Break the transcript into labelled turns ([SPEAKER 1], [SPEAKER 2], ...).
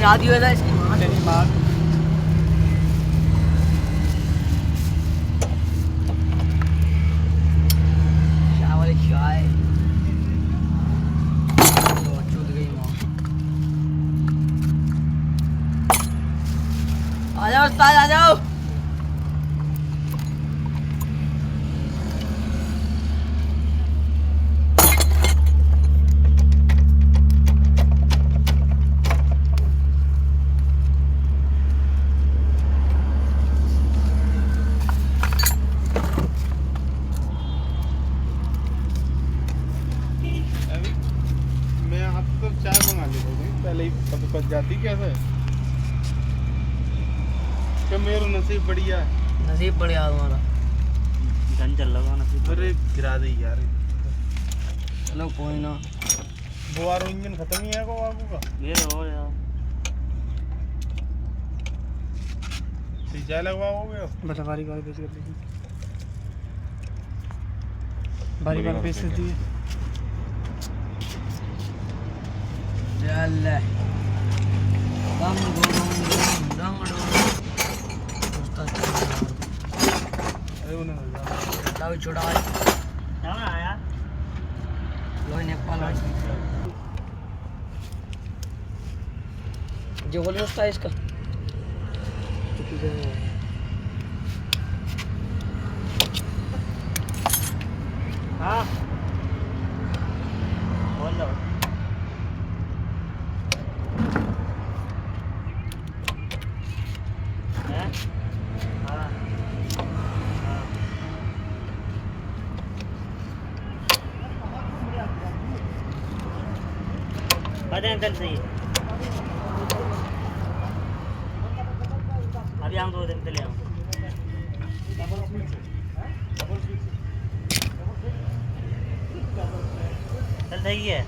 [SPEAKER 1] शादी हुआ था इसकी माँ
[SPEAKER 2] तेरी माँ
[SPEAKER 1] शाह वाली चाय तो चूत गई माँ। आ जाओ उस्ताद आ जाओ।
[SPEAKER 2] मैं आप तो चाय मंगा ली होगी पहले ही पता पच जाती कैसे क्या मेरा नसीब बढ़िया है।
[SPEAKER 1] नसीब बढ़िया तुम्हारा।
[SPEAKER 3] गन चल रहा नसीब।
[SPEAKER 2] अरे गिरा दी यार
[SPEAKER 1] चलो कोई ना।
[SPEAKER 2] वो आरो इंजन खत्म ही है को आगू का
[SPEAKER 3] ये हो यार
[SPEAKER 2] चाय लगवाओगे
[SPEAKER 4] बता बारी बारी बेच कर देखिए बारी बारी बेच दिए
[SPEAKER 1] चल दम दम
[SPEAKER 2] अरे उन्हें
[SPEAKER 1] दाऊ छोड़ा
[SPEAKER 3] कहाँ आया
[SPEAKER 1] लोही नेपाल जो बोल रहा था इसका
[SPEAKER 3] हाँ बोल दो हैं हाँ पता है अंकल सही है अभी हम 2 दिन के लिए आऊँ चल सही है